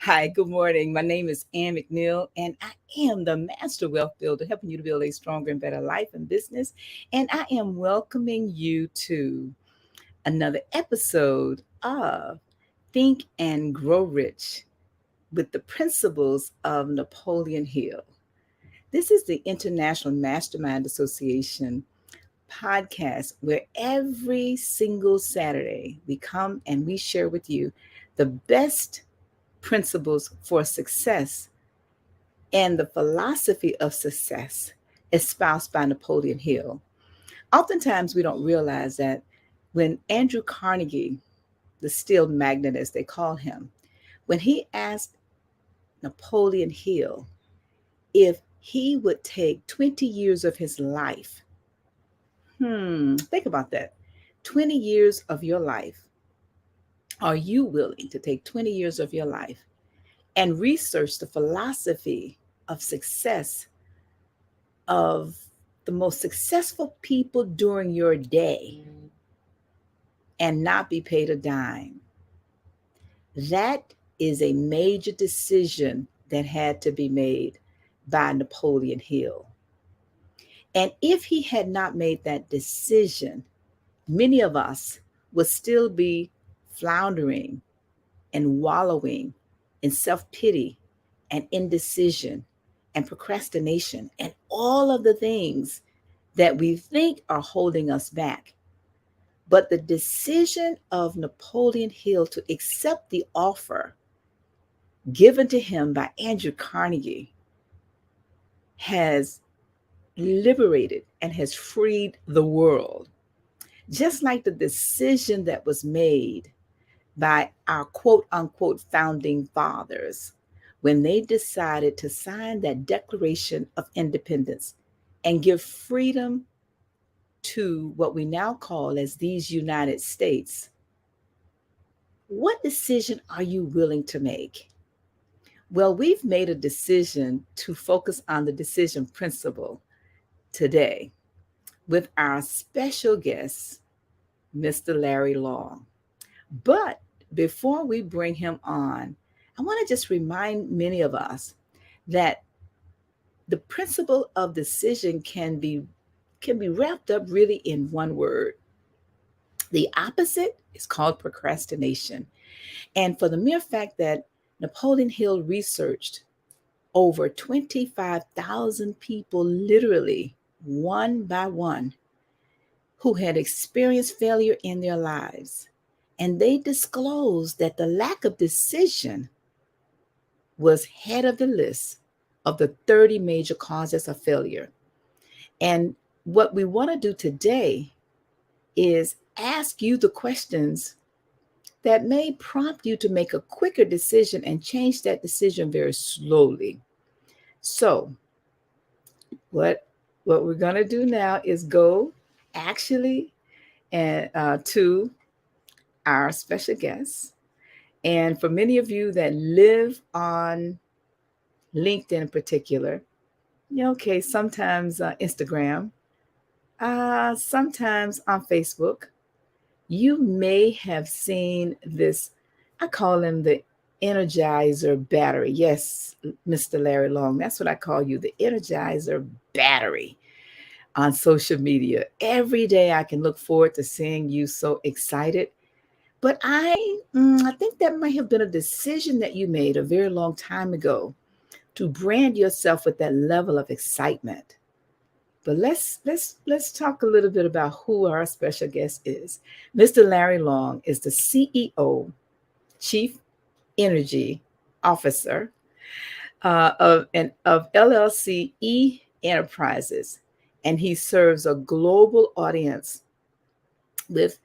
Hi, good morning. My name is Ann McNeil, and I am the Master Wealth Builder, helping you to build a stronger and better life and business. And I am welcoming you to another episode of Think and Grow Rich with the Principles of Napoleon Hill. This is the International Mastermind Association podcast where every single Saturday we come and we share with you the best principles for success and the philosophy of success espoused by Napoleon Hill. Oftentimes, we don't realize that when Andrew Carnegie, the steel magnate as they call him, when he asked Napoleon Hill if he would take 20 years of his life, think about that. 20 years of your life. Are you willing to take 20 years of your life and research the philosophy of success of the most successful people during your day and not be paid a dime? That is a major decision that had to be made by Napoleon Hill. And if he had not made that decision, many of us would still be floundering and wallowing in self-pity and indecision and procrastination and all of the things that we think are holding us back. But the decision of Napoleon Hill to accept the offer given to him by Andrew Carnegie has liberated and has freed the world. Just like the decision that was made by our quote unquote founding fathers when they decided to sign that Declaration of Independence and give freedom to what we now call as these United States. What decision are you willing to make? Well, we've made a decision to focus on the decision principle today with our special guest, Mr. Larry Long. But before we bring him on, I want to just remind many of us that the principle of decision can be wrapped up really in one word. The opposite is called procrastination. And for the mere fact that Napoleon Hill researched over 25,000 people, literally one by one, who had experienced failure in their lives, and they disclosed that the lack of decision was head of the list of the 30 major causes of failure. And what we want to do today is ask you the questions that may prompt you to make a quicker decision and change that decision very slowly. So what we're going to do now is go actually to our special guest. And for many of you that live on LinkedIn in particular, okay, sometimes Instagram, sometimes on Facebook, you may have seen this. I call him the Energizer battery. Yes, Mr. Larry Long, that's what I call you, the Energizer battery on social media. Every day I can look forward to seeing you so excited. But I think that might have been a decision that you made a very long time ago to brand yourself with that level of excitement. But let's talk a little bit about who our special guest is. Mr. Larry Long is the CEO, Chief Energy Officer of LLJR Enterprises, and he serves a global audience with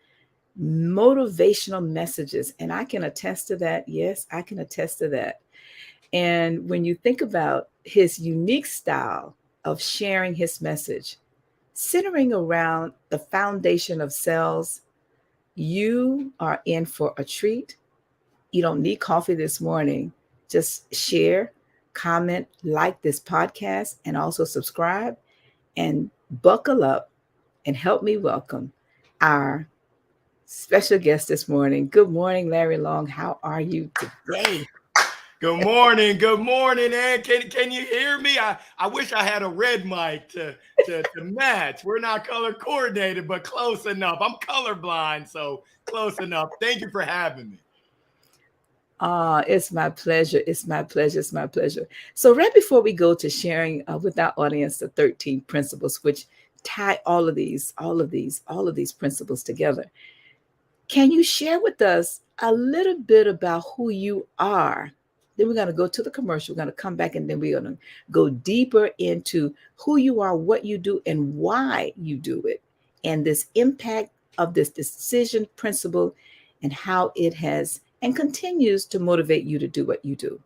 motivational messages. And I can attest to that. Yes, I can attest to that. And when you think about his unique style of sharing his message, centering around the foundation of sales, you are in for a treat. You don't need coffee this morning. Just share, comment, like this podcast, and also subscribe and buckle up and help me welcome our special guest this morning. Good morning, Larry Long. How are you today? Good morning, Ann. Can you hear me? I wish I had a red mic to match. We're not color coordinated, but close enough. I'm colorblind, so close enough. Thank you for having me. It's my pleasure. It's my pleasure. It's my pleasure. So right before we go to sharing with our audience the 13 principles, which tie all of these principles together, can you share with us a little bit about who you are? Then we're going to go to the commercial. We're going to come back, and then we're going to go deeper into who you are, what you do, and why you do it, and this impact of this decision principle and how it has and continues to motivate you to do what you do.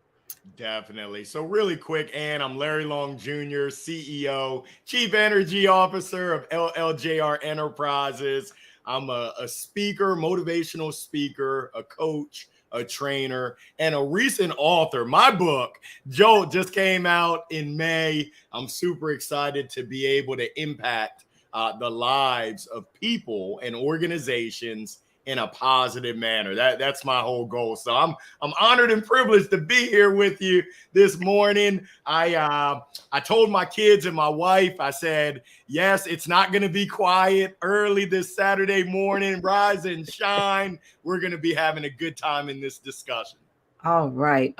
Definitely. So really quick, Ann, I'm Larry Long Jr., CEO, Chief Energy Officer of LLJR Enterprises. I'm a speaker, motivational speaker, a coach, a trainer, and a recent author. My book, Jolt, just came out in May. I'm super excited to be able to impact the lives of people and organizations in a positive manner. That's my whole goal. So I'm honored and privileged to be here with you this morning. I told my kids and my wife, I said, yes, it's not going to be quiet early this Saturday morning. Rise and shine. We're going to be having a good time in this discussion. All right.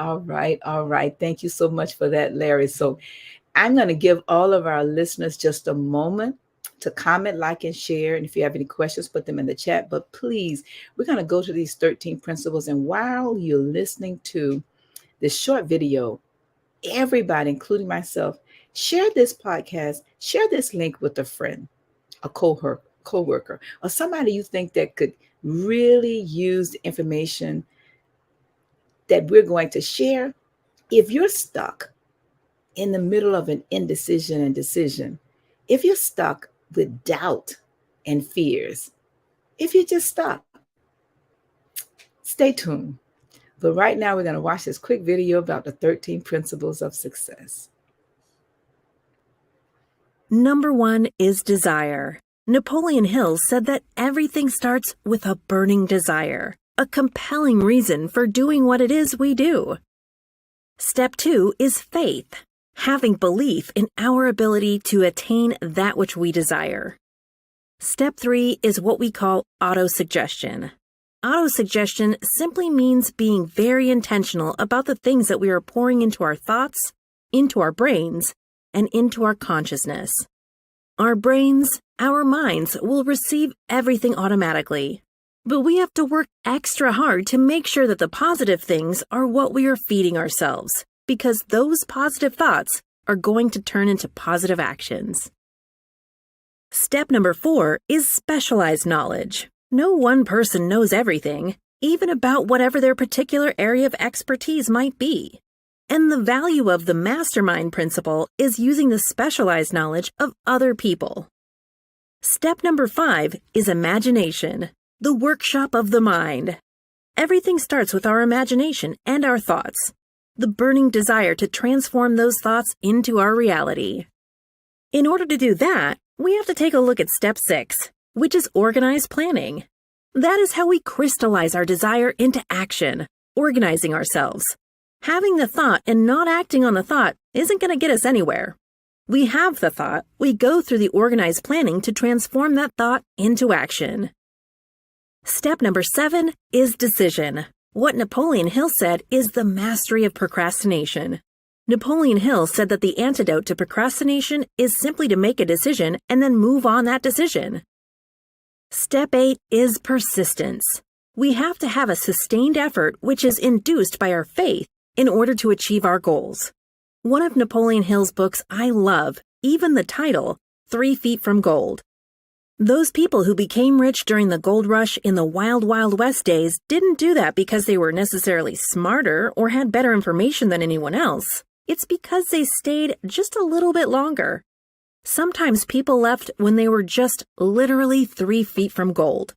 Thank you so much for that, Larry. So I'm going to give all of our listeners just a moment to comment, like, and share. And if you have any questions, put them in the chat. But please, we're going to go to these 13 principles. And while you're listening to this short video, everybody, including myself, share this podcast, share this link with a friend, a co-worker, or somebody you think that could really use the information that we're going to share. If you're stuck in the middle of an indecision and decision, if you're stuck with doubt and fears, if you're just stuck, stay tuned. But right now, we're going to watch this quick video about the 13 principles of success. Number 1 is desire. Napoleon Hill said that everything starts with a burning desire, a compelling reason for doing what it is we do. Step 2 is faith. Having belief in our ability to attain that which we desire. Step 3 is what we call autosuggestion. Autosuggestion simply means being very intentional about the things that we are pouring into our thoughts, into our brains, and into our consciousness. Our brains, our minds will receive everything automatically, but we have to work extra hard to make sure that the positive things are what we are feeding ourselves, because those positive thoughts are going to turn into positive actions. Step number 4 is specialized knowledge. No one person knows everything, even about whatever their particular area of expertise might be. And the value of the MasterMind principle is using the specialized knowledge of other people. Step number 5 is imagination, the workshop of the mind. Everything starts with our imagination and our thoughts, the burning desire to transform those thoughts into our reality. In order to do that, we have to take a look at step 6, which is organized planning. That is how we crystallize our desire into action, organizing ourselves. Having the thought and not acting on the thought isn't going to get us anywhere. We have the thought, we go through the organized planning to transform that thought into action. Step number 7 is decision. What Napoleon Hill said is the mastery of procrastination. Napoleon Hill said that the antidote to procrastination is simply to make a decision and then move on that decision. Step 8 is persistence. We have to have a sustained effort which is induced by our faith in order to achieve our goals. One of Napoleon Hill's books I love, even the title, 3 Feet from Gold. Those people who became rich during the gold rush in the Wild Wild West days didn't do that because they were necessarily smarter or had better information than anyone else. It's because they stayed just a little bit longer. Sometimes people left when they were just literally 3 feet from gold.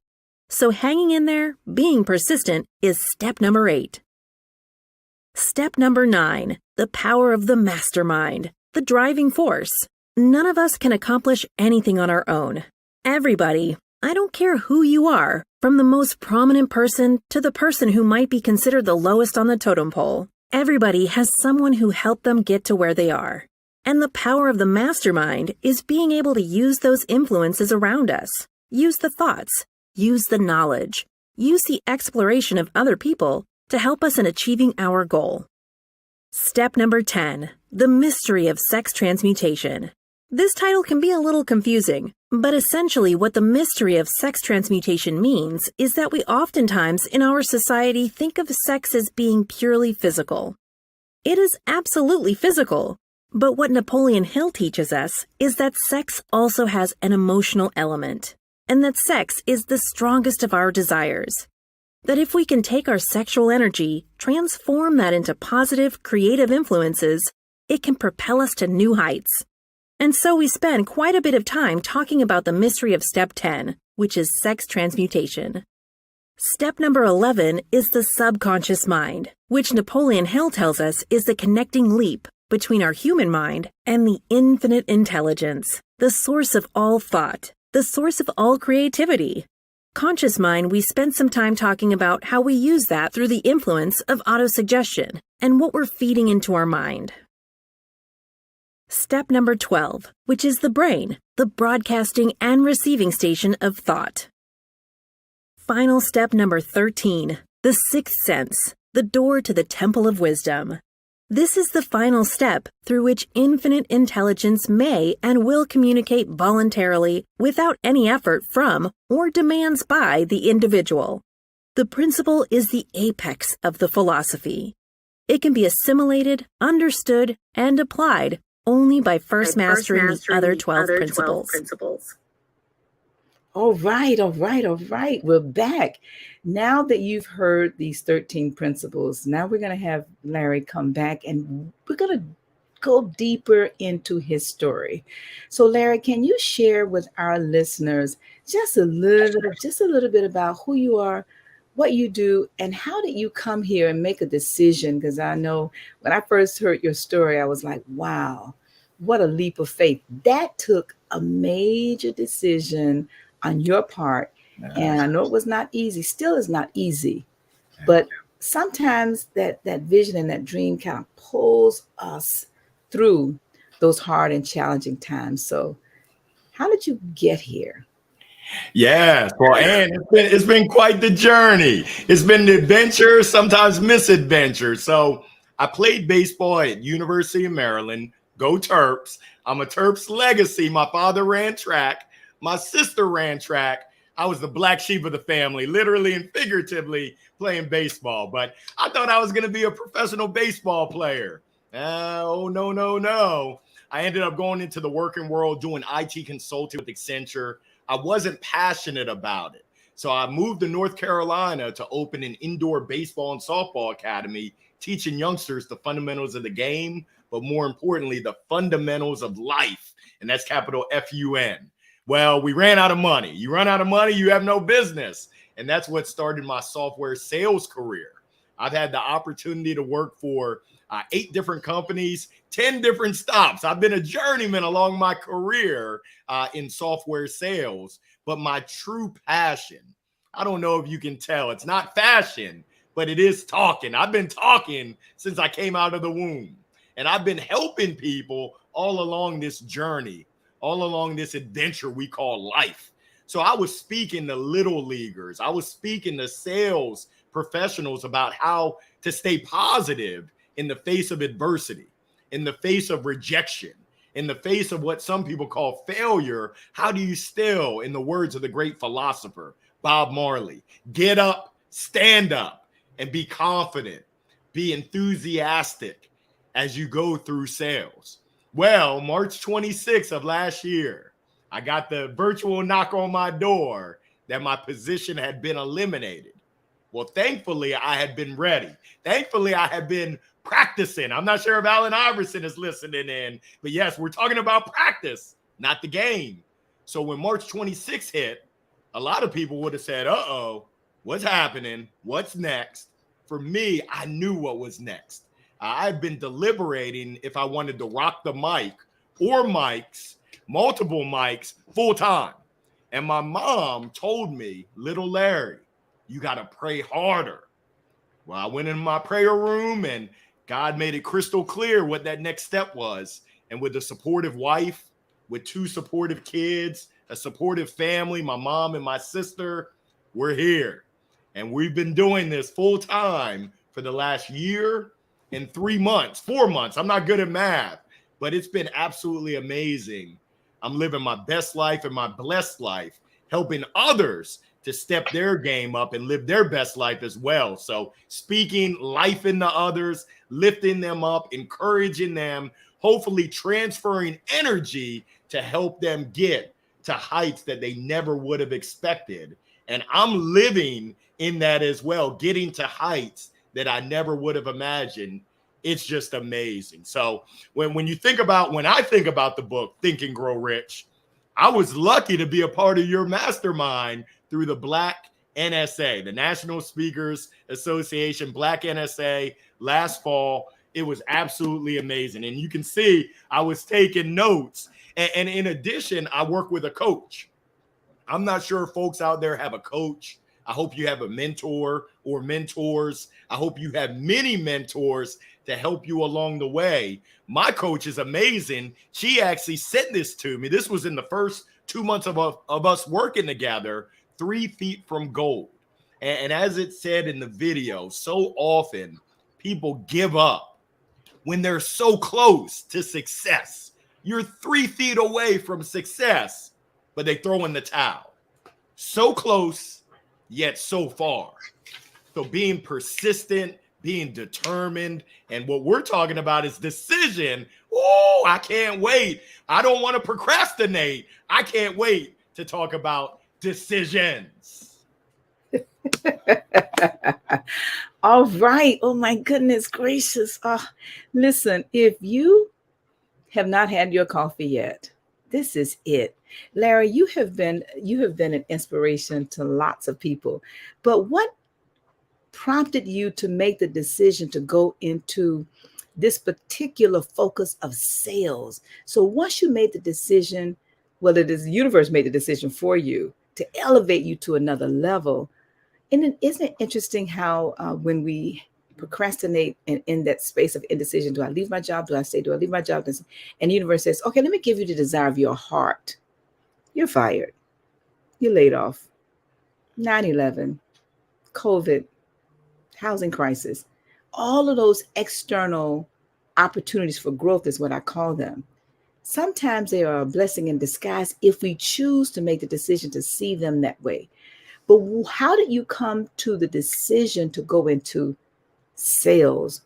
So hanging in there, being persistent, is step number 8. Step number 9, the power of the mastermind, the driving force. None of us can accomplish anything on our own. Everybody, I don't care who you are, from the most prominent person to the person who might be considered the lowest on the totem pole, everybody has someone who helped them get to where they are. And the power of the mastermind is being able to use those influences around us, use the thoughts, use the knowledge, use the exploration of other people to help us in achieving our goal. Step number 10, the mystery of sex transmutation. This title can be a little confusing, but essentially what the mystery of sex transmutation means is that we oftentimes in our society think of sex as being purely physical. It is absolutely physical, but what Napoleon Hill teaches us is that sex also has an emotional element, and that sex is the strongest of our desires. That if we can take our sexual energy, transform that into positive, creative influences, it can propel us to new heights. And so we spend quite a bit of time talking about the mystery of Step 10, which is sex transmutation. Step number 11 is the subconscious mind, which Napoleon Hill tells us is the connecting leap between our human mind and the infinite intelligence, the source of all thought, the source of all creativity. Conscious mind, we spent some time talking about how we use that through the influence of autosuggestion and what we're feeding into our mind. Step number 12, which is the brain, the broadcasting and receiving station of thought. Final step number 13, the sixth sense, the door to the temple of wisdom. This is the final step through which infinite intelligence may and will communicate voluntarily without any effort from or demands by the individual. The principle is the apex of the philosophy. It can be assimilated, understood, and applied only by first mastering the other 12 principles. All right. We're back. Now that you've heard these 13 principles, now we're going to have Larry come back and we're going to go deeper into his story. So Larry, can you share with our listeners just a little bit about who you are, what you do, and how did you come here and make a decision? Because I know when I first heard your story, I was like, wow, what a leap of faith. That took a major decision on your part. And I know it was not easy, still is not easy, but sometimes that vision and that dream kind of pulls us through those hard and challenging times. So how did you get here? Yes, well, and it's been quite the journey. It's been an adventure, sometimes misadventure. So I played baseball at University of Maryland. Go Terps. I'm a Terps legacy. My father ran track. My sister ran track. I was the black sheep of the family, literally and figuratively playing baseball. But I thought I was going to be a professional baseball player. Oh, no. I ended up going into the working world doing IT consulting with Accenture. I wasn't passionate about it. So I moved to North Carolina to open an indoor baseball and softball academy, teaching youngsters the fundamentals of the game, but more importantly, the fundamentals of life. And that's capital F-U-N. Well, we ran out of money. You run out of money, you have no business. And that's what started my software sales career. I've had the opportunity to work for 8 different companies, 10 different stops. I've been a journeyman along my career in software sales, but my true passion, I don't know if you can tell, it's not fashion, but it is talking. I've been talking since I came out of the womb, and I've been helping people all along this journey, all along this adventure we call life. So I was speaking to little leaguers. I was speaking to sales professionals about how to stay positive in the face of adversity. in the face of rejection, in the face of what some people call failure, how do you still, in the words of the great philosopher, Bob Marley, get up, stand up, and be confident, be enthusiastic as you go through sales? Well, March 26th of last year, I got the virtual knock on my door that my position had been eliminated. Well, thankfully, I had been ready. Thankfully, I had been practicing. I'm not sure if Allen Iverson is listening in, but yes, we're talking about practice, not the game. So when March 26th hit, a lot of people would have said, uh-oh, what's happening? What's next? For me, I knew what was next. I've been deliberating if I wanted to rock the mic or mics, multiple mics, full time. And my mom told me, little Larry, you got to pray harder. Well, I went in my prayer room and God made it crystal clear what that next step was. And with a supportive wife, with 2 supportive kids, a supportive family, my mom and my sister, we're here. And we've been doing this full time for the last year and 3 months, 4 months. I'm not good at math, but it's been absolutely amazing. I'm living my best life and my blessed life, helping others to step their game up and live their best life as well. So speaking life into others, lifting them up, encouraging them, hopefully transferring energy to help them get to heights that they never would have expected. And I'm living in that as well, getting to heights that I never would have imagined. It's just amazing. So when I think about the book, Think and Grow Rich, I was lucky to be a part of your mastermind through the Black NSA, the National Speakers Association, Black NSA, last fall. It was absolutely amazing. And you can see I was taking notes. And in addition, I work with a coach. I'm not sure if folks out there have a coach. I hope you have a mentor or mentors. I hope you have many mentors to help you along the way. My coach is amazing. She actually said this to me. This was in the first 2 months of us working together, 3 feet from gold. And as it said in the video, so often people give up when they're so close to success. You're 3 feet away from success, but they throw in the towel. So close, yet so far. So being persistent, being determined, and what we're talking about is decision. Oh, I can't wait. I don't want to procrastinate. I can't wait to talk about decisions. All right. Oh my goodness gracious. Listen, if you have not had your coffee yet, this is it. Larry, you have been an inspiration to lots of people. But what prompted you to make the decision to go into this particular focus of sales? So once you made the decision, well, it is the universe made the decision for you to elevate you to another level. And isn't it interesting how when we procrastinate in that space of indecision, do I leave my job? Do I stay? Do I leave my job? And the universe says, okay, let me give you the desire of your heart. You're fired. You're laid off. 9/11, COVID, housing crisis, all of those external opportunities for growth is what I call them. Sometimes they are a blessing in disguise if we choose to make the decision to see them that way. But how did you come to the decision to go into sales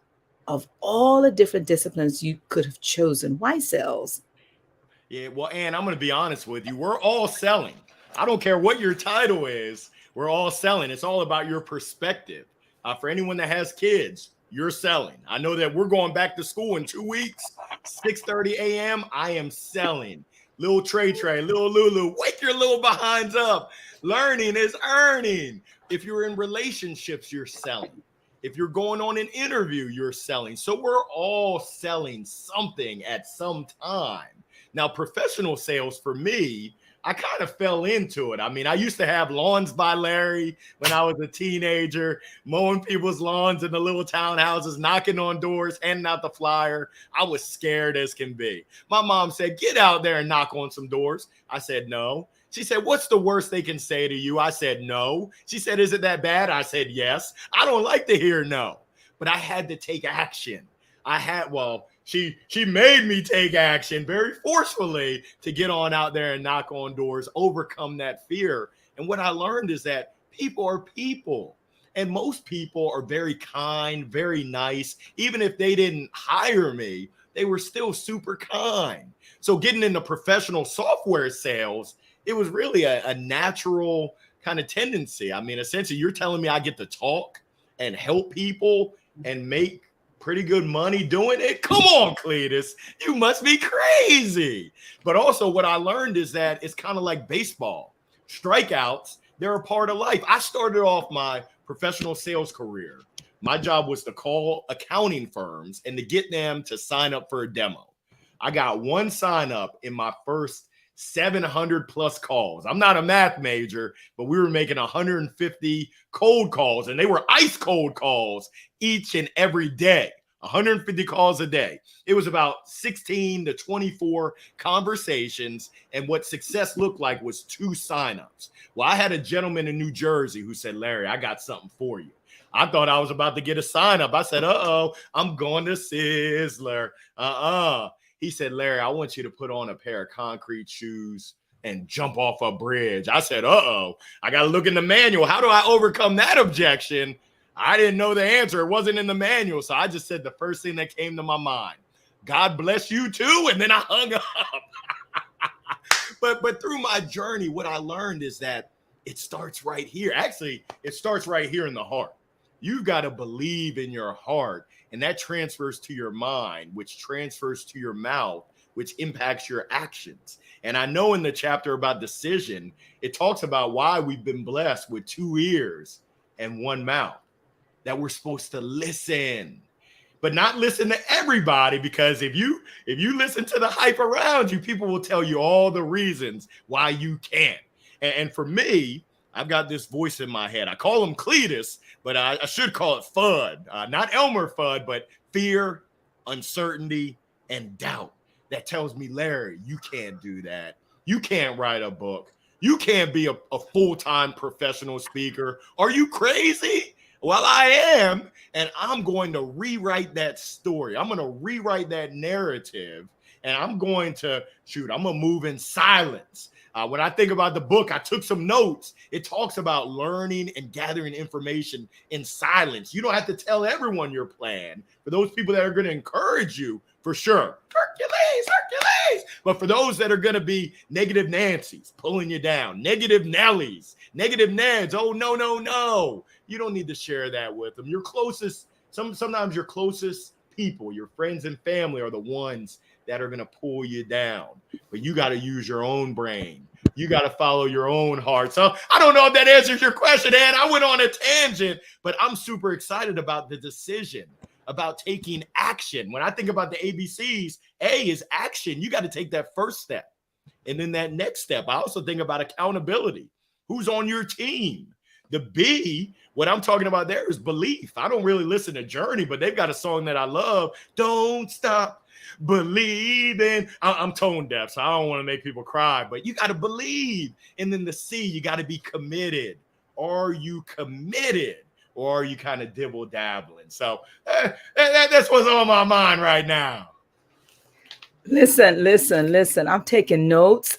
of all the different disciplines you could have chosen? Why sales? Yeah, well, Ann, I'm going to be honest with you. We're all selling. I don't care what your title is. We're all selling. It's all about your perspective. For anyone that has kids, you're selling. I know that we're going back to school in 2 weeks, 6:30 a.m. I am selling. Little Trey, little Lulu, wake your little behinds up. Learning is earning. If you're in relationships, you're selling. If you're going on an interview, you're selling. So we're all selling something at some time. Now, professional sales for me, I kind of fell into it. I mean, I used to have Lawns by Larry when I was a teenager, mowing people's lawns in the little townhouses, knocking on doors, handing out the flyer. I was scared as can be. My mom said, get out there and knock on some doors. I said, no. She said, what's the worst they can say to you? I said, no. She said, is it that bad? I said, yes. I don't like to hear no, but I had to take action. She made me take action very forcefully to get on out there and knock on doors, overcome that fear. And what I learned is that people are people. And most people are very kind, very nice. Even if they didn't hire me, they were still super kind. So getting into professional software sales, it was really a natural kind of tendency. I mean, essentially, you're telling me I get to talk and help people and make pretty good money doing it? Come on, Cletus. You must be crazy. But also what I learned is that it's kind of like baseball. Strikeouts, they're a part of life. I started off my professional sales career. My job was to call accounting firms and to get them to sign up for a demo. I got one sign up in my first 700 plus calls. I'm not a math major, but we were making 150 cold calls, and they were ice cold calls each and every day. 150 calls a day. It was about 16 to 24 conversations, and what success looked like was 2 signups. Well, I had a gentleman in New Jersey who said, Larry, I got something for you. I thought I was about to get a sign up. I said, I'm going to Sizzler. He said, Larry, I want you to put on a pair of concrete shoes and jump off a bridge. I said, I got to look in the manual. How do I overcome that objection? I didn't know the answer. It wasn't in the manual. So I just said the first thing that came to my mind. God bless you too. And then I hung up. But through my journey, what I learned is that it starts right here. Actually, it starts right here in the heart. You've got to believe in your heart, and that transfers to your mind, which transfers to your mouth, which impacts your actions. And I know in the chapter about decision, it talks about why we've been blessed with 2 ears and 1 mouth, that we're supposed to listen, but not listen to everybody, because if you listen to the hype around you, people will tell you all the reasons why you can't. And for me, I've got this voice in my head. I call him Cletus, but I should call it FUD, not Elmer Fudd, but fear, uncertainty, and doubt that tells me, Larry, you can't do that. You can't write a book. You can't be a full-time professional speaker. Are you crazy? Well, I am, and I'm going to rewrite that story. I'm going to rewrite that narrative, and I'm going to move in silence. When I think about the book, I took some notes. It talks about learning and gathering information in silence. You don't have to tell everyone your plan. For those people that are going to encourage you, for sure, Hercules. But for those that are going to be negative Nancy's, pulling you down, negative Nellies, negative Neds, oh, no. You don't need to share that with them. Your closest, sometimes your closest people, your friends and family are the ones that are going to pull you down. But you got to use your own brain. You got to follow your own heart. So I don't know if that answers your question, Ann. I went on a tangent, but I'm super excited about the decision, about taking action. When I think about the ABCs, A is action. You got to take that first step. And then that next step, I also think about accountability. Who's on your team? The B, what I'm talking about there is belief. I don't really listen to Journey, but they've got a song that I love. Don't stop believing. I'm tone deaf, so I don't want to make people cry, but you got to believe. And then the C, you got to be committed. Are you committed, or are you kind of dibble dabbling? So that's what's on my mind right now. Listen. I'm taking notes.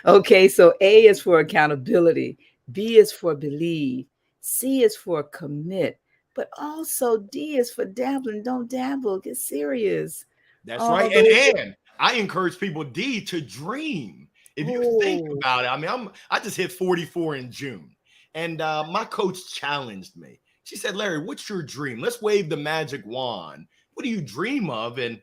Okay, so A is for accountability, B is for believe, C is for commit, but also D is for dabbling. Don't dabble, get serious. That's right. And I encourage people, D, to dream. If you think about it, I mean, I just hit 44 in June, and my coach challenged me. She said, Larry, what's your dream? Let's wave the magic wand. What do you dream of? And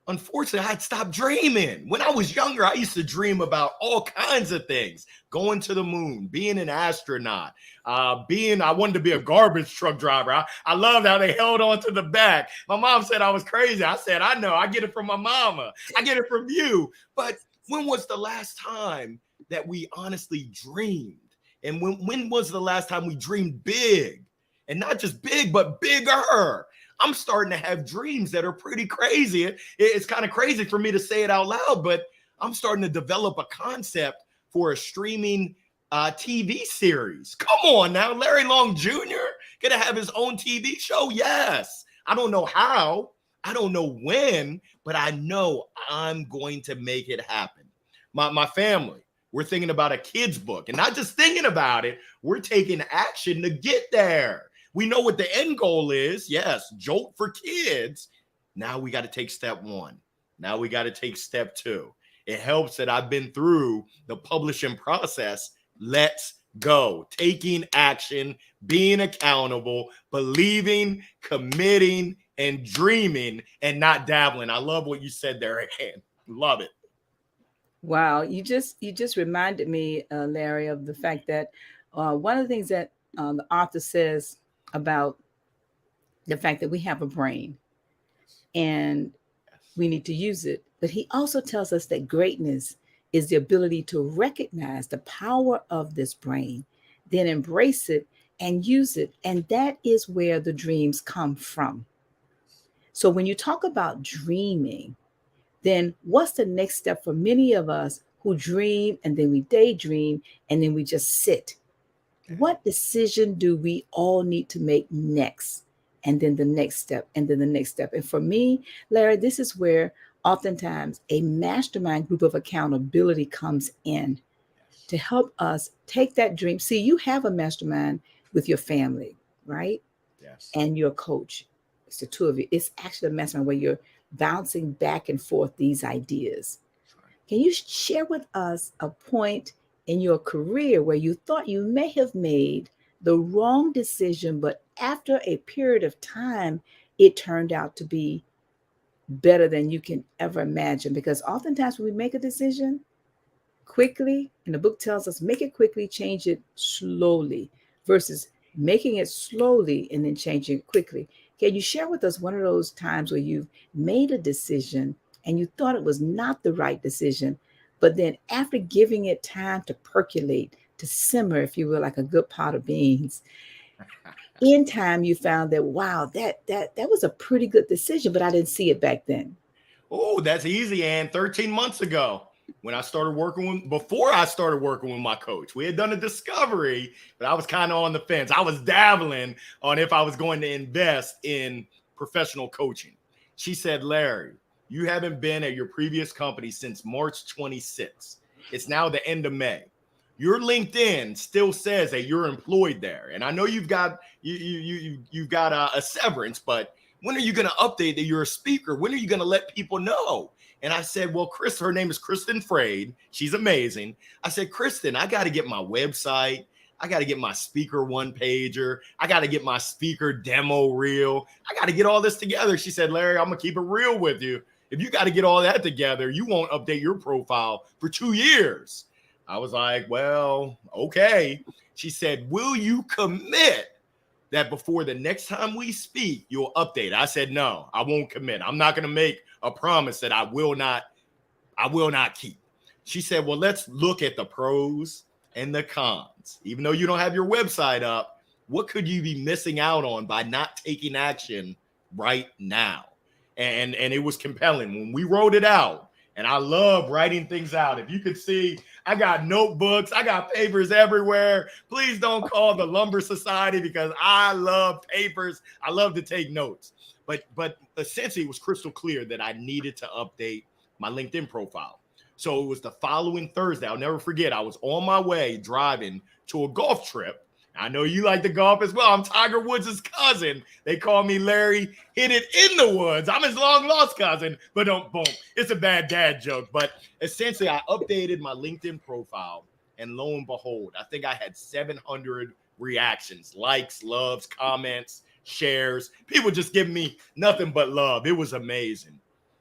unfortunately, I'd stopped dreaming. When I was younger, I used to dream about all kinds of things. Going to the moon, being an astronaut, I wanted to be a garbage truck driver. I loved how they held on to the back. My mom said I was crazy. I said, I know, I get it from my mama. I get it from you. But when was the last time that we honestly dreamed? And when was the last time we dreamed big? And not just big, but bigger. I'm starting to have dreams that are pretty crazy. It's kind of crazy for me to say it out loud, but I'm starting to develop a concept for a streaming TV series. Come on now, Larry Long Jr. gonna have his own TV show? Yes. I don't know how, I don't know when, but I know I'm going to make it happen. My family, we're thinking about a kid's book, and not just thinking about it, we're taking action to get there. We know what the end goal is. Yes, Jolt for kids. Now we got to take step 1. Now we got to take step 2. It helps that I've been through the publishing process. Let's go. Taking action, being accountable, believing, committing, and dreaming, and not dabbling. I love what you said there, again. Love it. Wow, you just reminded me, Larry, of the fact that one of the things that the author says about the fact that we have a brain and we need to use it. But he also tells us that greatness is the ability to recognize the power of this brain, then embrace it and use it. And that is where the dreams come from. So when you talk about dreaming, then what's the next step for many of us who dream and then we daydream and then we just sit? What decision do we all need to make next? And then the next step, and then the next step. And for me, Larry, this is where oftentimes a mastermind group of accountability comes in to help us take that dream. See, you have a mastermind with your family, right? Yes. And your coach. It's the two of you. It's actually a mastermind where you're bouncing back and forth these ideas. Can you share with us a point in your career where you thought you may have made the wrong decision, but after a period of time, it turned out to be better than you can ever imagine? Because oftentimes when we make a decision quickly, and the book tells us, make it quickly, change it slowly, versus making it slowly and then changing it quickly. Can you share with us one of those times where you've made a decision and you thought it was not the right decision, but then after giving it time to percolate, to simmer, if you will, like a good pot of beans, in time you found that, wow, that was a pretty good decision, but I didn't see it back then? Oh, that's easy. And 13 months ago, when before I started working with my coach, we had done a discovery, but I was kind of on the fence. I was dabbling on if I was going to invest in professional coaching. She said, Larry, you haven't been at your previous company since March 26th. It's now the end of May. Your LinkedIn still says that you're employed there. And I know you've got a severance, but when are you going to update that you're a speaker? When are you going to let people know? And I said, well, her name is Kristen Frade. She's amazing. I said, Kristen, I got to get my website. I got to get my speaker one pager. I got to get my speaker demo reel. I got to get all this together. She said, Larry, I'm going to keep it real with you. If you got to get all that together, you won't update your profile for 2 years. I was like, well, okay. She said, will you commit that before the next time we speak, you'll update? I said, no, I won't commit. I'm not going to make a promise that I will not keep. She said, well, let's look at the pros and the cons. Even though you don't have your website up, what could you be missing out on by not taking action right now? And it was compelling when we wrote it out. And I love writing things out. If you could see, I got notebooks, I got papers everywhere. Please don't call the Lumber Society, because I love papers. I love to take notes. But essentially, it was crystal clear that I needed to update my LinkedIn profile. So it was the following Thursday. I'll never forget. I was on my way driving to a golf trip. I know you like to golf as well. I'm Tiger Woods' cousin. They call me Larry Hit It in the Woods. I'm his long lost cousin, but don't boom. It's a bad dad joke. But essentially, I updated my LinkedIn profile, and lo and behold, I think I had 700 reactions, likes, loves, comments, shares. People just giving me nothing but love. It was amazing.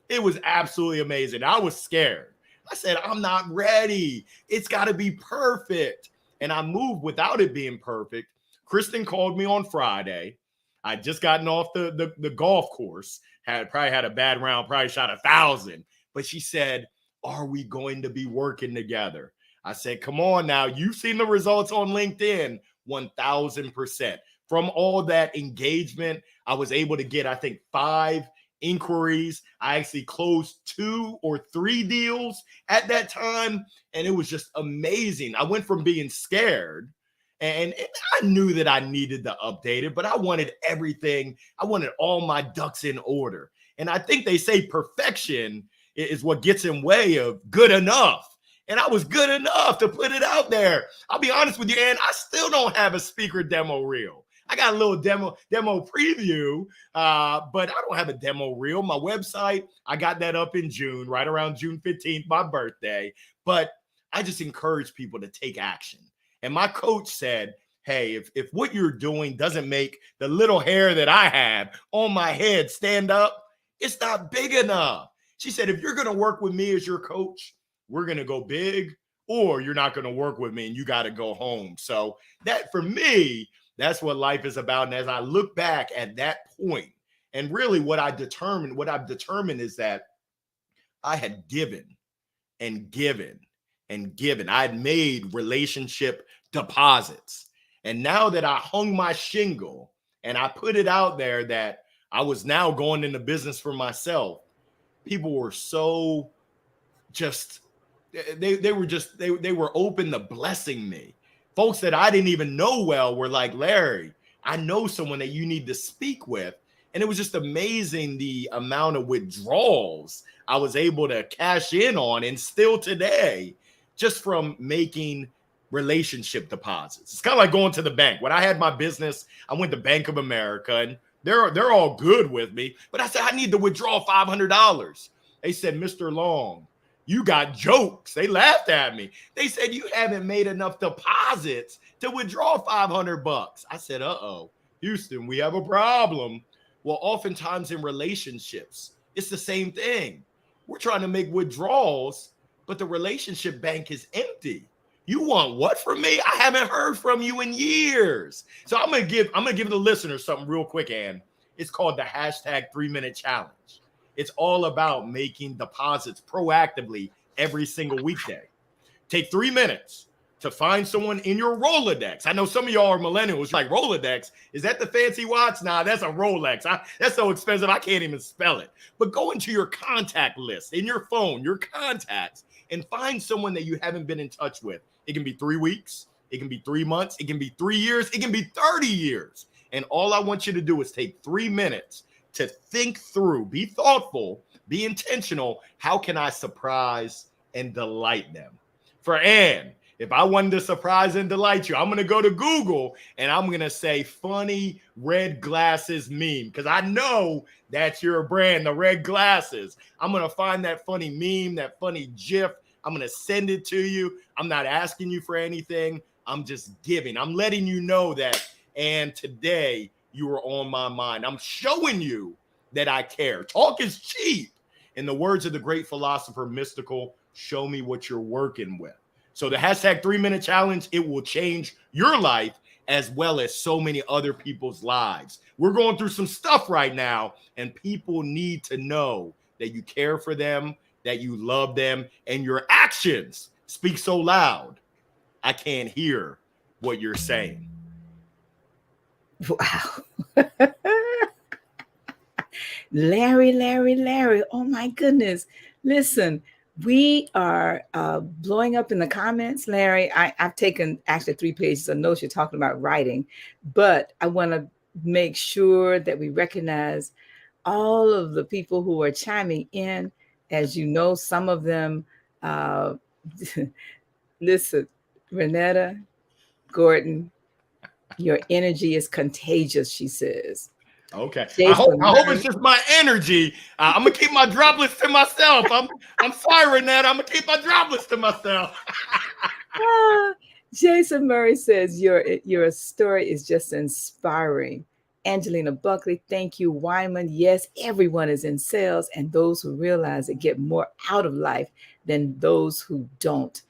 It was absolutely amazing. I was scared. I said, I'm not ready. It's got to be perfect. And I moved without it being perfect. Kristen called me on Friday. I'd just gotten off the golf course. Probably had a bad round, probably shot 1,000. But she said, are we going to be working together? I said, come on now. You've seen the results on LinkedIn. 1,000%. From all that engagement, I was able to get, I think, 5 inquiries. I actually closed 2 or 3 deals at that time, and it was just amazing. I went from being scared, And I knew that I needed to update it, but I wanted everything. I wanted all my ducks in order. And I think they say perfection is what gets in way of good enough. And I was good enough to put it out there. I'll be honest with you, and I still don't have a speaker demo reel. I got a little demo preview, but I don't have a demo reel. My website, I got that up in June, right around June 15th, my birthday. But I just encourage people to take action. And my coach said, hey, if what you're doing doesn't make the little hair that I have on my head stand up, it's not big enough. She said, if you're going to work with me as your coach, we're going to go big, or you're not going to work with me and you got to go home. So that, for me, that's what life is about. And as I look back at that point, and really what I've determined is that I had given and given and given. I had made relationship deposits. And now that I hung my shingle and I put it out there that I was now going into business for myself, people were so just, they were open to blessing me. Folks that I didn't even know well were like, Larry, I know someone that you need to speak with. And it was just amazing the amount of withdrawals I was able to cash in on, and still today, just from making relationship deposits. It's kind of like going to the bank. When I had my business, I went to Bank of America, and they're all good with me. But I said, I need to withdraw $500. They said, Mr. Long, you got jokes. They laughed at me. They said, you haven't made enough deposits to withdraw $500. I said, uh-oh, Houston, we have a problem. Well, oftentimes in relationships, it's the same thing. We're trying to make withdrawals, but the relationship bank is empty. You want what from me? I haven't heard from you in years. So I'm gonna give the listeners something real quick, Ann. It's called the hashtag 3-minute challenge. It's all about making deposits proactively every single weekday. Take 3 minutes to find someone in your Rolodex. I know some of y'all are millennials, like, Rolodex, is that the fancy watch? Nah, that's a Rolex. That's so expensive, I can't even spell it. But go into your contact list, in your phone, your contacts, and find someone that you haven't been in touch with. It can be 3 weeks, it can be 3 months, it can be 3 years, it can be 30 years. And all I want you to do is take 3 minutes to think through, be thoughtful, be intentional. How can I surprise and delight them? For Ann, if I wanted to surprise and delight you, I'm going to go to Google and I'm going to say funny red glasses meme, because I know that's your brand, the red glasses. I'm going to find that funny meme, that funny GIF. I'm going to send it to you. I'm not asking you for anything. I'm just giving. I'm letting you know that, and today you are on my mind. I'm showing you that I care. Talk is cheap. In the words of the great philosopher Mystical, show me what you're working with. So the hashtag 3-minute challenge, it will change your life as well as so many other people's lives. We're going through some stuff right now, and people need to know that you care for them, that you love them, and your actions speak so loud, I can't hear what you're saying. Wow. Larry. Oh my goodness. Listen, we are blowing up in the comments, Larry. I've taken actually 3 pages of notes. You're talking about writing, but I want to make sure that we recognize all of the people who are chiming in. As you know, some of them, listen, Renetta Gordon, your energy is contagious, she says. Okay. I hope it's just my energy. I'm gonna keep my droplets to myself. I'm sorry, Renetta. I'm gonna keep my droplets to myself. Jason Murray says your story is just inspiring. Angelina Buckley, thank you. Wyman, yes, everyone is in sales, and those who realize it get more out of life than those who don't.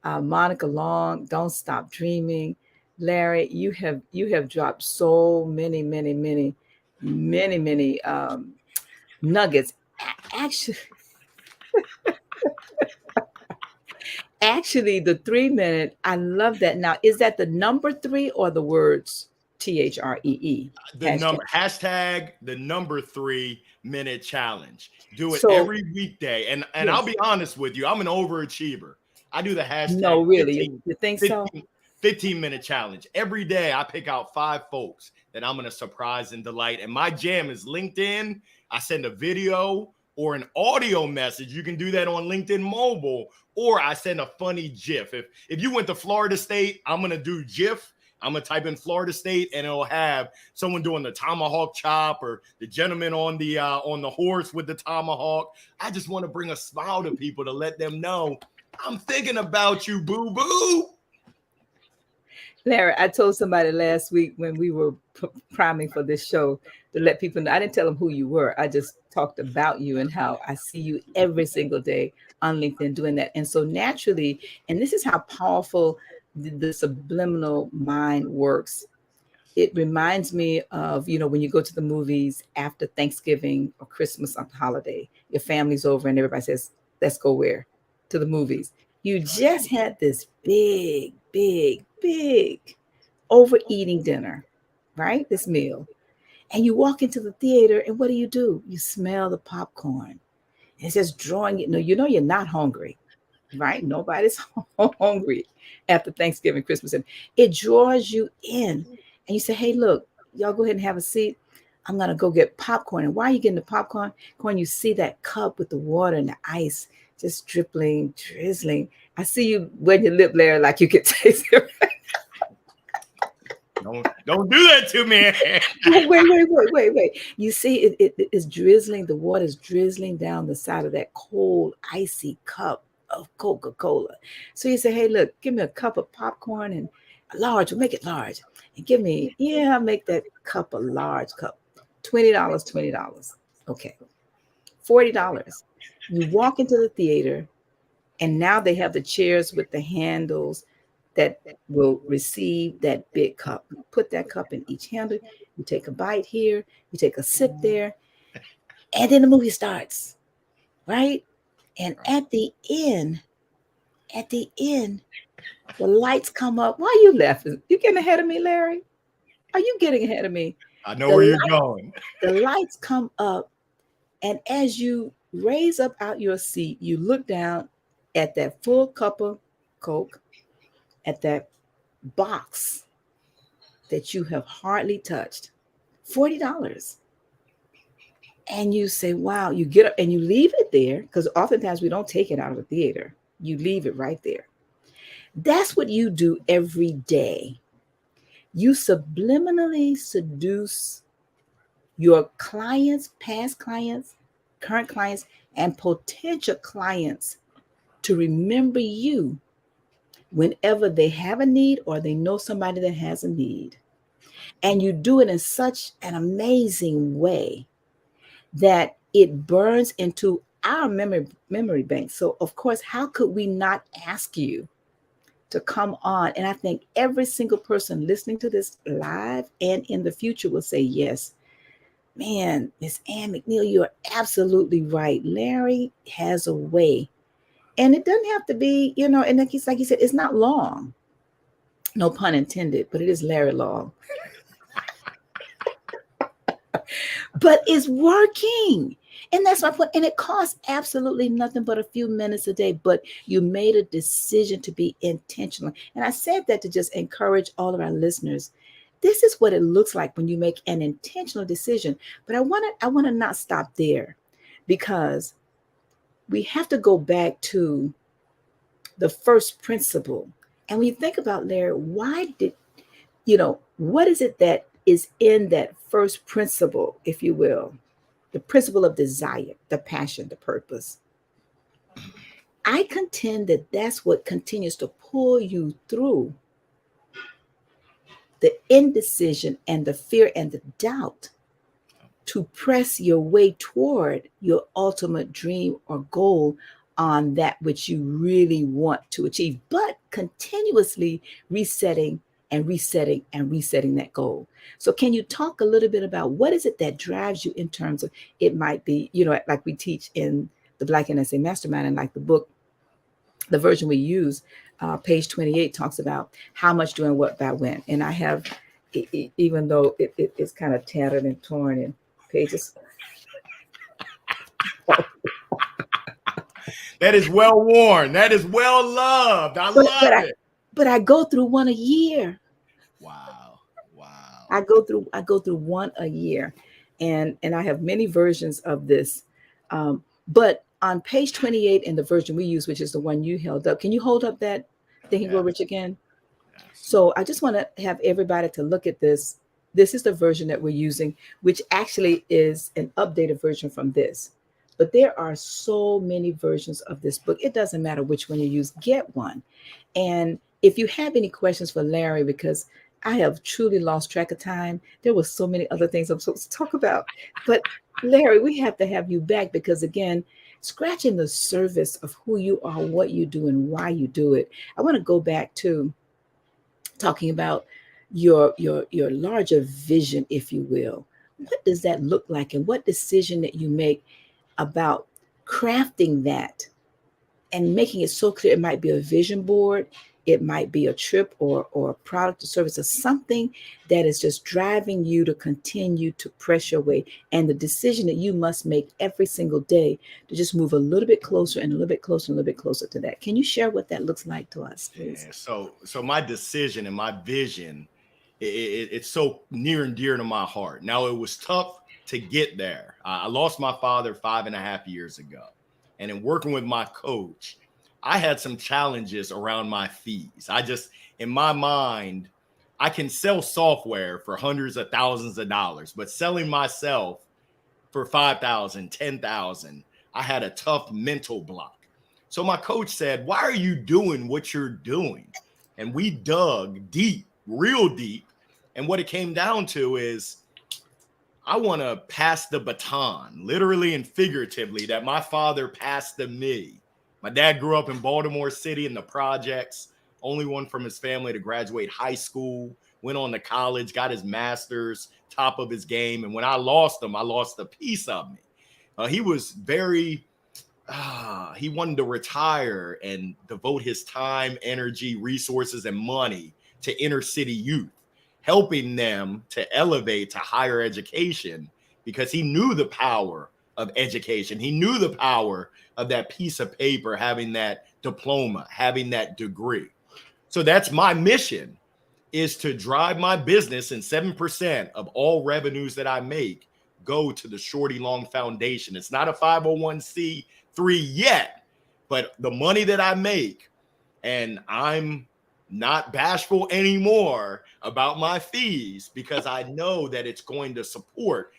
Monica Long, don't stop dreaming. Larry, you have dropped so many nuggets. Actually, the 3-minute, I love that. Now, is that the number 3 or the words THREE? Hashtag the number 3-minute challenge. Do it every weekday. And yes. I'll be honest with you, I'm an overachiever. I do the hashtag. No, really, you think 15, so? 15-minute challenge. Every day I pick out 5 folks that I'm going to surprise and delight. And my jam is LinkedIn. I send a video or an audio message. You can do that on LinkedIn Mobile, or I send a funny GIF. If you went to Florida State, I'm going to do GIF. I'm going to type in Florida State, and it'll have someone doing the tomahawk chop or the gentleman on the horse with the tomahawk. I just want to bring a smile to people to let them know I'm thinking about you, boo-boo. Larry, I told somebody last week when we were priming for this show to let people know. I didn't tell them who you were. I just talked about you and how I see you every single day on LinkedIn doing that. And so naturally, and this is how powerful the subliminal mind works. It reminds me of, when you go to the movies after Thanksgiving or Christmas on holiday, your family's over and everybody says, let's go where? To the movies. You just had this big overeating dinner, right? This meal. And you walk into the theater and what do? You smell the popcorn. And it's just drawing you. No, you're not hungry, right? Nobody's hungry after Thanksgiving, Christmas. And it draws you in. And you say, hey, look, y'all go ahead and have a seat. I'm going to go get popcorn. And while you're getting the popcorn, you see that cup with the water and the ice just drizzling. I see you wetting your lip, Larry, like you could taste it. Don't do that to me. Wait. You see it's drizzling. The water is drizzling down the side of that cold, icy cup of Coca-Cola. So you say, hey, look, give me a cup of popcorn and a large. We'll make it large. And I'll make that cup a large cup. $20. Okay. $40. You walk into the theater, and now they have the chairs with the handles that will receive that big cup. You put that cup in each handle. You take a bite here. You take a sip there. And then the movie starts, right? And at the end, the lights come up. Why are you laughing? You getting ahead of me, Larry? Are you getting ahead of me? I know where you're going. The lights come up, and as you raise up out your seat, you look down at that full cup of Coke, at that box that you have hardly touched, $40. And you say, wow, you get up and you leave it there, because oftentimes we don't take it out of the theater. You leave it right there. That's what you do every day. You subliminally seduce your clients, past clients, current clients, and potential clients to remember you whenever they have a need or they know somebody that has a need. And you do it in such an amazing way that it burns into our memory bank. So, of course, how could we not ask you to come on? And I think every single person listening to this live and in the future will say, yes, man, Miss Ann McNeil, you're absolutely right. Larry has a way. And it doesn't have to be, and like he said, it's not long. No pun intended, but it is Larry long. But it's working. And that's my point. And it costs absolutely nothing but a few minutes a day. But you made a decision to be intentional. And I said that to just encourage all of our listeners. This is what it looks like when you make an intentional decision. But I want to not stop there, because we have to go back to the first principle. And when you think about, Larry, what is it that is in that first principle, if you will, the principle of desire, the passion, the purpose? I contend that that's what continues to pull you through the indecision and the fear and the doubt to press your way toward your ultimate dream or goal on that which you really want to achieve, but continuously resetting that goal. So can you talk a little bit about what is it that drives you in terms of, it might be, like we teach in the Black NSA Mastermind, and like the book, the version we use, page 28 talks about how much doing what by when. And I have, even though it's kind of tattered and torn in pages. That is well worn. That is well loved. I love it. but I go through one a year. Wow. Wow. I go through one a year, and I have many versions of this. But on page 28 in the version we use, which is the one you held up, can you hold up that Think and Grow Rich Yes. again? Yes. So I just want to have everybody to look at this. This is the version that we're using, which actually is an updated version from this. But there are so many versions of this book. It doesn't matter which one you use, get one. And if you have any questions for Larry, because I have truly lost track of time, there were so many other things I'm supposed to talk about. But Larry, we have to have you back because, again, scratching the surface of who you are, what you do, and why you do it. I want to go back to talking about your larger vision, if you will. What does that look like, and what decision that you make about crafting that and making it so clear? It might be a vision board, it might be a trip or a product or service or something that is just driving you to continue to press your way, and the decision that you must make every single day to just move a little bit closer and a little bit closer and a little bit closer to that. Can you share what that looks like to us, please? Yeah. So my decision and my vision, it's so near and dear to my heart. Now, it was tough to get there. I lost my father 5.5 years ago. And in working with my coach, I had some challenges around my fees. In my mind, I can sell software for hundreds of thousands of dollars, but selling myself for 5,000, 10,000, I had a tough mental block. So my coach said, "Why are you doing what you're doing?" And we dug deep, real deep. And what it came down to is I want to pass the baton, literally and figuratively, that my father passed to me. My dad grew up in Baltimore City in the projects, only one from his family to graduate high school, went on to college, got his master's, top of his game. And when I lost him, I lost a piece of me. He was very, he wanted to retire and devote his time, energy, resources, and money to inner city youth, helping them to elevate to higher education because he knew the power of education. He knew the power of that piece of paper, having that diploma, having that degree. So that's my mission, is to drive my business, and 7% of all revenues that I make go to the Shorty Long Foundation. It's not a 501c3 yet, but the money that I make, and I'm not bashful anymore about my fees because I know that it's going to support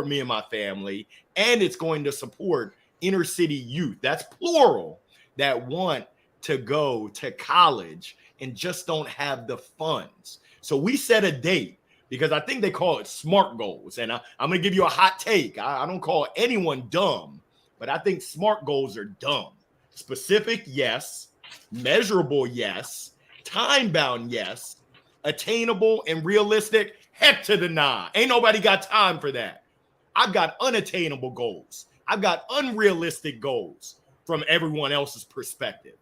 me and my family, and it's going to support inner city youth. That's plural, that want to go to college and just don't have the funds. So we set a date because I think they call it SMART goals. And I'm going to give you a hot take. I don't call anyone dumb, but I think SMART goals are dumb. Specific, yes. Measurable, yes. Time bound, yes. Attainable and realistic, heck to the nah. Ain't nobody got time for that. I've got unattainable goals. I've got unrealistic goals from everyone else's perspective.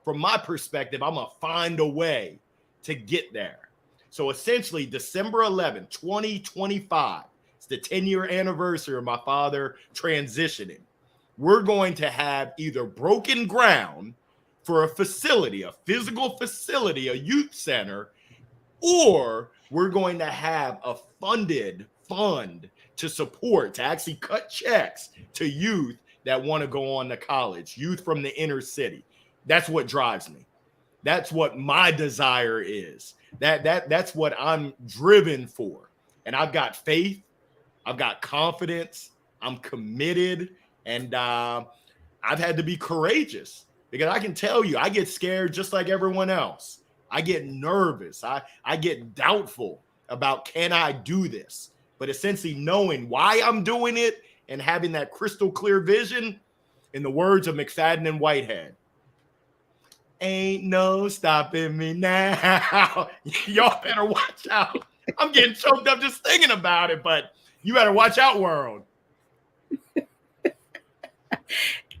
From my perspective, I'm going to find a way to get there. So essentially, December 11th, 2025, it's the 10-year anniversary of my father transitioning. We're going to have either broken ground for a facility, a physical facility, a youth center, or we're going to have a funded fund to support, to actually cut checks to youth that want to go on to college, youth from the inner city. That's what drives me. That's what my desire is. That's what I'm driven for. And I've got faith, I've got confidence, I'm committed, and I've had to be courageous because I can tell you, I get scared just like everyone else. I get nervous. I get doubtful about, can I do this? But essentially knowing why I'm doing it and having that crystal clear vision, in the words of McFadden and Whitehead, ain't no stopping me now. Y'all better watch out. I'm getting choked up just thinking about it, but you better watch out, world.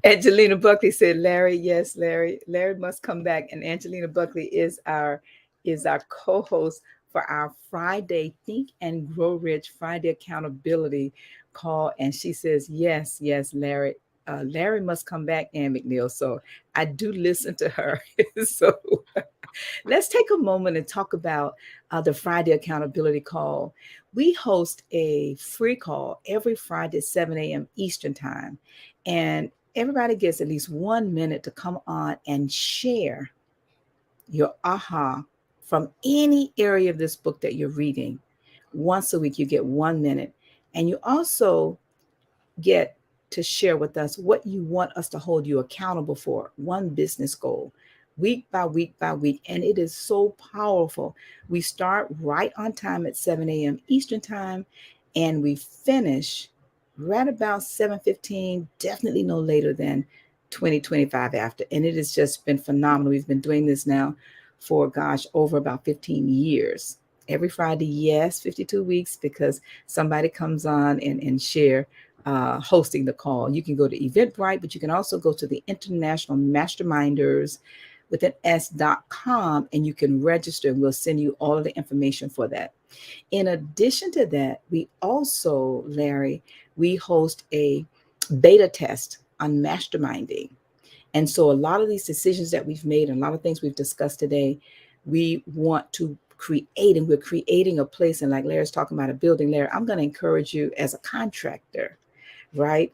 Angelina Buckley said, Larry, yes, Larry must come back. And Angelina Buckley is our co-host for our Friday Think and Grow Rich Friday accountability call. And she says, yes, Larry. Larry must come back, Ann McNeil. So I do listen to her. So Let's take a moment and talk about the Friday accountability call. We host a free call every Friday at 7 a.m. Eastern Time. And everybody gets at least 1 minute to come on and share your aha from any area of this book that you're reading. Once a week, you get 1 minute. And you also get to share with us what you want us to hold you accountable for, one business goal, week by week by week. And it is so powerful. We start right on time at 7 a.m. Eastern Time, and we finish right about 7:15, definitely no later than 2025 after. And it has just been phenomenal. We've been doing this now for, gosh, over about 15 years. Every Friday, yes, 52 weeks, because somebody comes on and share hosting the call. You can go to Eventbrite, but you can also go to the International Masterminders with an S.com, and you can register, and we'll send you all of the information for that. In addition to that, we also, Larry, we host a beta test on masterminding. And so a lot of these decisions that we've made and a lot of things we've discussed today, we want to create, and we're creating a place. And like Larry's talking about a building, Larry, I'm going to encourage you as a contractor, right?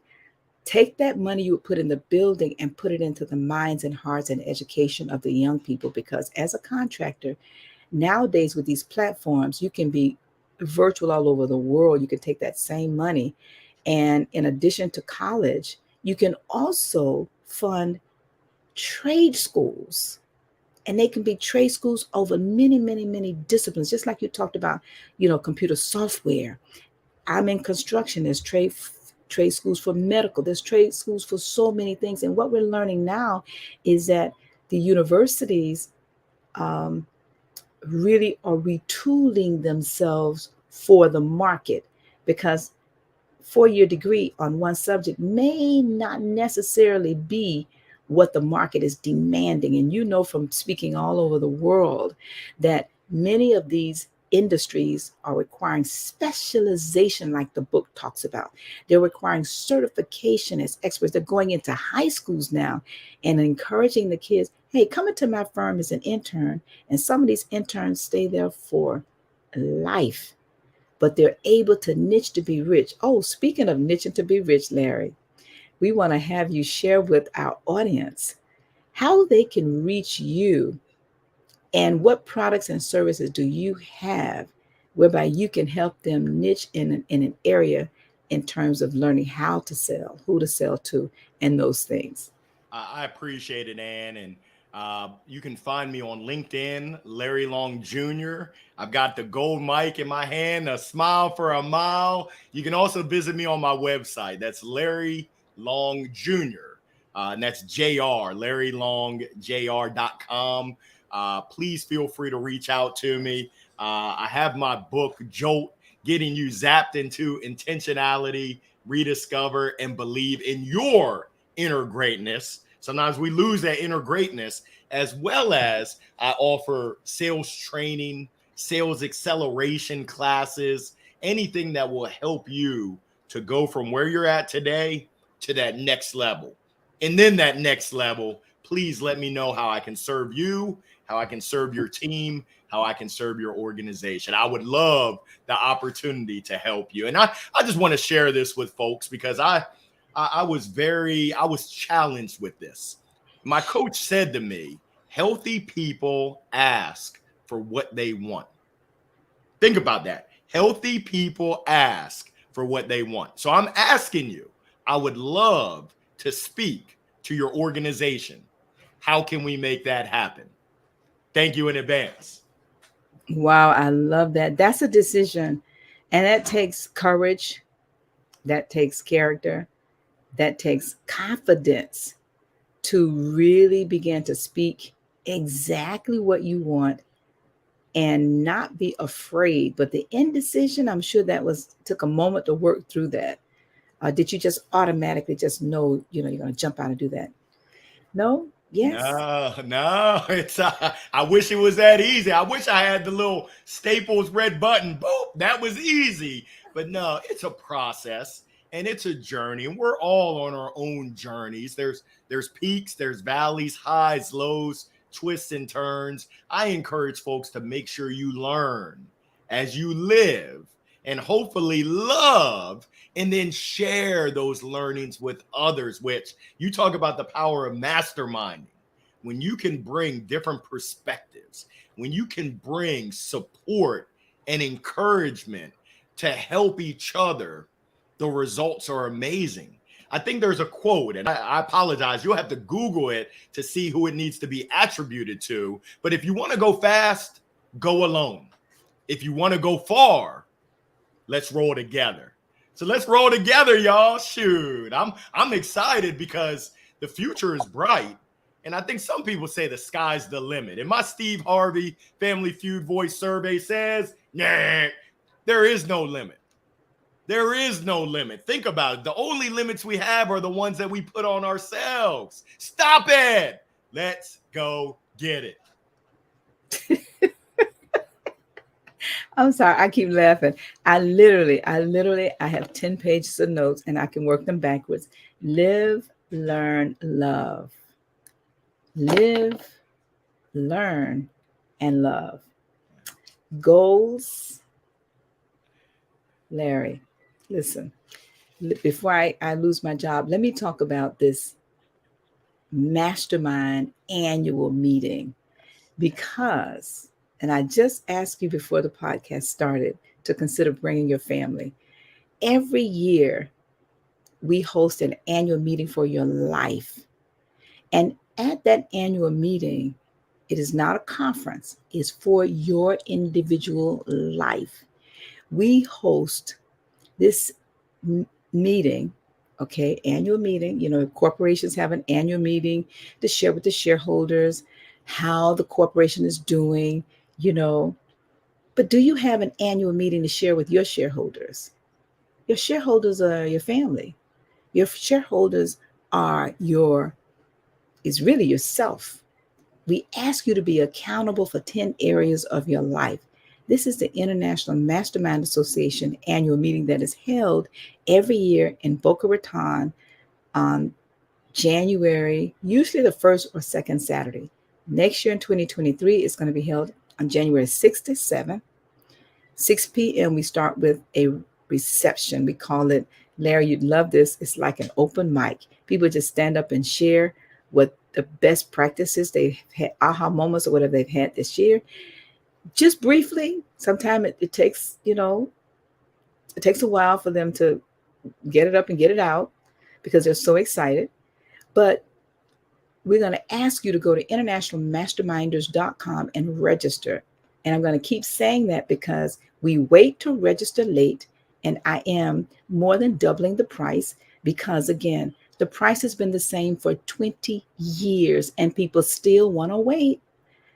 Take that money you would put in the building and put it into the minds and hearts and education of the young people. Because as a contractor, nowadays with these platforms, you can be virtual all over the world. You can take that same money, and in addition to college, you can also fund trade schools. And they can be trade schools over many, many, many disciplines, just like you talked about, computer software. I'm in construction. There's trade schools for medical. There's trade schools for so many things. And what we're learning now is that the universities um, really are retooling themselves for the market, because 4-year degree on one subject may not necessarily be what the market is demanding. And you know from speaking all over the world that many of these industries are requiring specialization, like the book talks about. They're requiring certification as experts. They're going into high schools now and encouraging the kids, hey, come into my firm as an intern. And some of these interns stay there for life, but they're able to niche to be rich. Oh, speaking of niching to be rich, Larry, we want to have you share with our audience how they can reach you and what products and services do you have whereby you can help them niche in an area in terms of learning how to sell, who to sell to, and those things. I appreciate it, Ann. And you can find me on LinkedIn, Larry Long Jr. I've got the gold mic in my hand, a smile for a mile. You can also visit me on my website. That's Larry Long Jr. And that's JR, LarryLongJR.com. Please feel free to reach out to me. I have my book, Jolt, getting you zapped into intentionality, rediscover, and believe in your inner greatness. Sometimes we lose that inner greatness, as well as I offer sales training, sales acceleration classes, anything that will help you to go from where you're at today to that next level. And then that next level, please let me know how I can serve you, how I can serve your team, how I can serve your organization. I would love the opportunity to help you. And I just want to share this with folks because I was challenged with this. My coach said to me, healthy people ask for what they want. Think about that. Healthy people ask for what they want. So I'm asking you, I would love to speak to your organization. How can we make that happen? Thank you in advance. Wow, I love that. That's a decision. And that takes courage, that takes character, that takes confidence to really begin to speak exactly what you want and not be afraid. But the indecision, I'm sure that took a moment to work through that. Did you just automatically just know, you're going to jump out and do that? No? Yes? No, it's I wish it was that easy. I wish I had the little Staples red button. Boop, that was easy. But no, it's a process and it's a journey, and we're all on our own journeys. There's peaks, there's valleys, highs, lows, twists and turns. I encourage folks to make sure you learn as you live and hopefully love, and then share those learnings with others, which you talk about the power of masterminding. When you can bring different perspectives, when you can bring support and encouragement to help each other, the results are amazing. I think there's a quote, and I apologize, you'll have to Google it to see who it needs to be attributed to. But if you want to go fast, go alone. If you want to go far, let's roll together. So let's roll together, y'all. Shoot, I'm excited because the future is bright. And I think some people say the sky's the limit. And my Steve Harvey Family Feud voice survey says, nah, there is no limit. There is no limit. Think about it. The only limits we have are the ones that we put on ourselves. Stop it. Let's go get it. I'm sorry, I keep laughing. I literally have 10 pages of notes and I can work them backwards. Live, learn, love. Live, learn, and love. Goals. Larry, listen, before I lose my job, let me talk about this MasterMind annual meeting because, and I just asked you before the podcast started to consider bringing your family. Every year, we host an annual meeting for your life. And at that annual meeting, it is not a conference, it's for your individual life. We host this meeting, okay, annual meeting. You know, corporations have an annual meeting to share with the shareholders how the corporation is doing, you know. But do you have an annual meeting to share with your shareholders? Your shareholders are your family. Your shareholders are is really yourself. We ask you to be accountable for 10 areas of your life. This is the International Mastermind Association annual meeting that is held every year in Boca Raton on January, usually the first or second Saturday. Next year in 2023, it's going to be held on January 6th to 7th. 6 p.m. we start with a reception. We call it, Larry, you'd love this. It's like an open mic. People just stand up and share what the best practices they've had, aha moments or whatever they've had this year. Just briefly, sometimes it takes, it takes a while for them to get it up and get it out because they're so excited. But we're going to ask you to go to internationalmasterminders.com and register. And I'm going to keep saying that because we wait to register late. And I am more than doubling the price because, again, the price has been the same for 20 years and people still want to wait.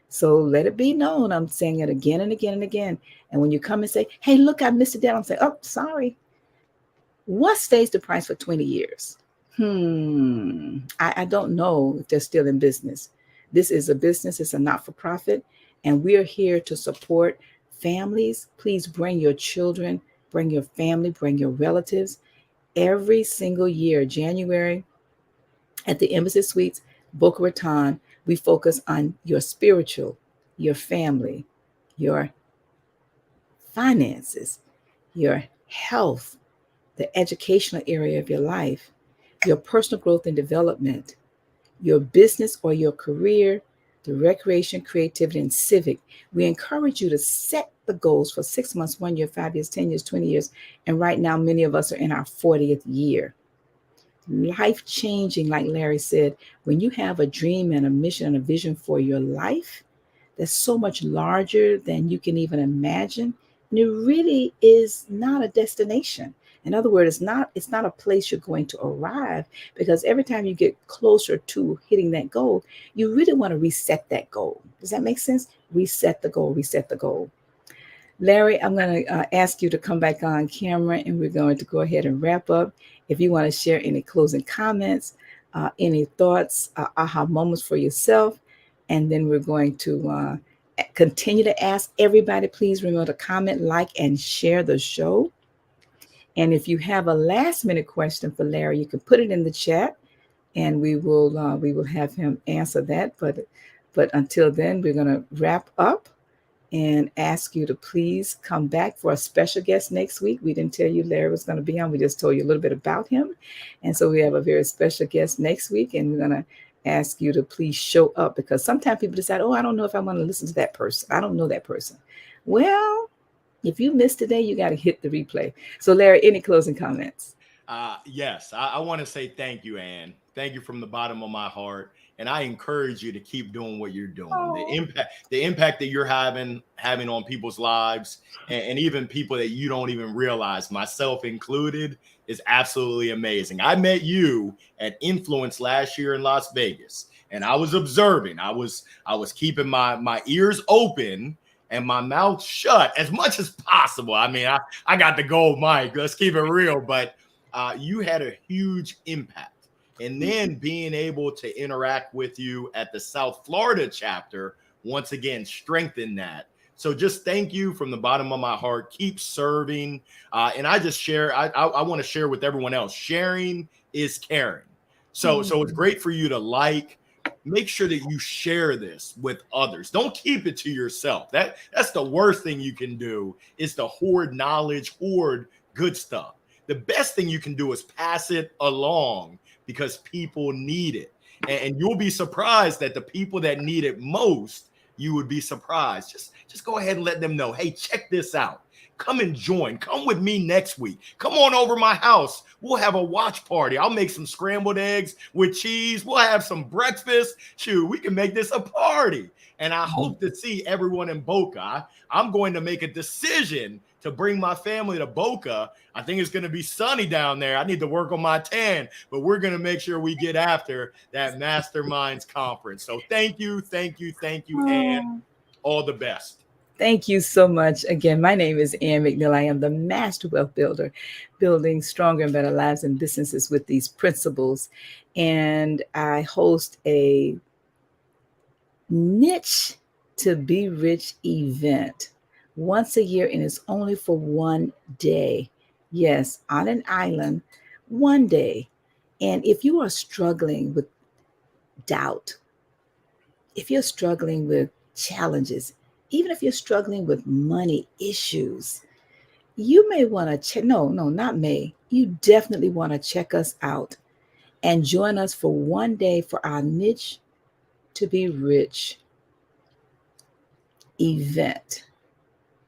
So let it be known. I'm saying it again and again and again. And when you come and say, hey, look, I missed it down, I'm saying, oh, sorry. What stays the price for 20 years? I don't know if they're still in business. This is a business. It's a not-for-profit. And we're here to support families. Please bring your children, bring your family, bring your relatives. Every single year, January, at the Embassy Suites, Boca Raton, we focus on your spiritual, your family, your finances, your health, the educational area of your life, your personal growth and development, your business or your career, the recreation, creativity, and civic. We encourage you to set the goals for 6 months, 1 year, 5 years, 10 years, 20 years. And right now, many of us are in our 40th year. Life-changing, like Larry said, when you have a dream and a mission and a vision for your life, that's so much larger than you can even imagine. And it really is not a destination. In other words, it's not a place you're going to arrive, because every time you get closer to hitting that goal, you really want to reset that goal. Does that make sense? Reset the goal, reset the goal. Larry, I'm going to ask you to come back on camera and we're going to go ahead and wrap up. If you want to share any closing comments, any thoughts, aha moments for yourself, and then we're going to continue to ask everybody, please remember to comment, like, and share the show. And if you have a last minute question for Larry, you can put it in the chat and we will have him answer that. But But until then, we're going to wrap up and ask you to please come back for a special guest next week. We didn't tell you Larry was going to be on. We just told you a little bit about him. And so we have a very special guest next week, and we're going to ask you to please show up, because sometimes people decide, oh, I don't know if I want to listen to that person. I don't know that person. Well, if you missed today, you got to hit the replay. So Larry, any closing comments? Yes, I want to say thank you, Ann. Thank you from the bottom of my heart. And I encourage you to keep doing what you're doing. Oh. The impact that you're having on people's lives, and even people that you don't even realize, myself included, is absolutely amazing. I met you at Influence last year in Las Vegas, and I was observing. I was keeping my ears open and my mouth shut as much as possible. I mean, I got the gold mic. Let's keep it real. But you had a huge impact. And then being able to interact with you at the South Florida chapter, once again, strengthened that. So just thank you from the bottom of my heart. Keep serving. And I just share, I want to share with everyone else. Sharing is caring. So it's great for you to make sure that you share this with others. Don't keep it to yourself. That's the worst thing you can do, is to hoard knowledge, hoard good stuff. The best thing you can do is pass it along, because people need it. And you'll be surprised that the people that need it most, you would be surprised. Just go ahead and let them know, hey, check this out. Come and join. Come with me next week. Come on over my house. We'll have a watch party. I'll make some scrambled eggs with cheese. We'll have some breakfast. Shoot, we can make this a party. And I hope to see everyone in Boca. I'm going to make a decision to bring my family to Boca. I think it's going to be sunny down there. I need to work on my tan, but we're going to make sure we get after that MasterMinds conference. So thank you, and all the best. Thank you so much. Again, my name is Ann McNeil. I am the Master Wealth Builder, building stronger and better lives and businesses with these principles. And I host a niche to be rich event once a year, and it's only for one day. Yes, on an island, one day. And if you are struggling with doubt, if you're struggling with challenges, even if you're struggling with money issues, you may want to check. No, not may. You definitely want to check us out and join us for one day for our niche to be rich event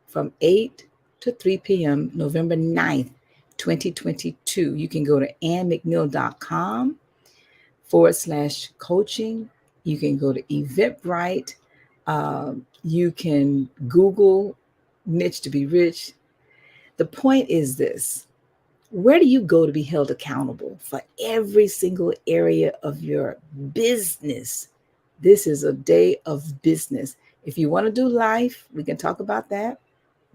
from 8 to 3 p.m. November 9th, 2022. You can go to annmcneil.com/coaching. You can go to Eventbrite. You can Google niche to be rich. The point is this: where do you go to be held accountable for every single area of your business? This is a day of business. If you want to do life, we can talk about that.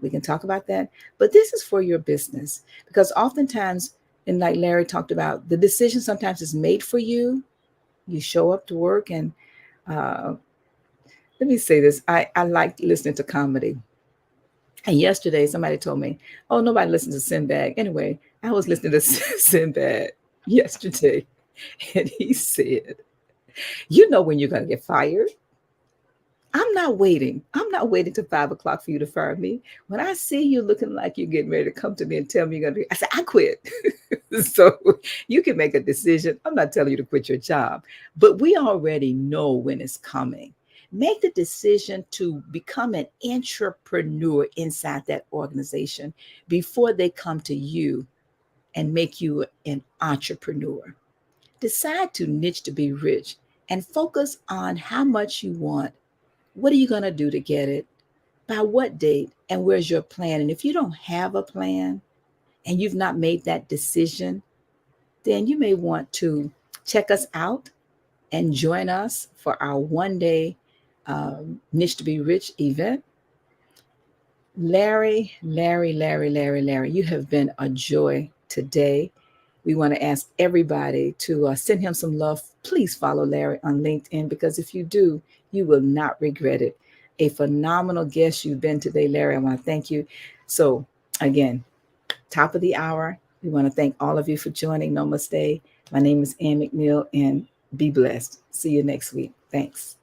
But this is for your business, because oftentimes, and like Larry talked about, the decision sometimes is made for you. You show up to work, and let me say this. I like listening to comedy. And yesterday somebody told me, oh, nobody listens to Sinbad. Anyway, I was listening to Sinbad yesterday, and he said, you know when you're going to get fired. I'm not waiting till 5 o'clock for you to fire me. When I see you looking like you're getting ready to come to me and tell me you're going to, I said, I quit. So you can make a decision. I'm not telling you to quit your job, but we already know when it's coming. Make the decision to become an entrepreneur inside that organization before they come to you and make you an entrepreneur. Decide to niche to be rich and focus on how much you want. What are you going to do to get it? By what date? And where's your plan? And if you don't have a plan and you've not made that decision, then you may want to check us out and join us for our one-day niche to be rich event. Larry, you have been a joy today. We want to ask everybody to send him some love. Please follow Larry on LinkedIn, because if you do, you will not regret it. A phenomenal guest you've been today, Larry. I want to thank you. So again, top of the hour, we want to thank all of you for joining. Namaste. My name is Ann McNeil, and be blessed. See you next week. Thanks.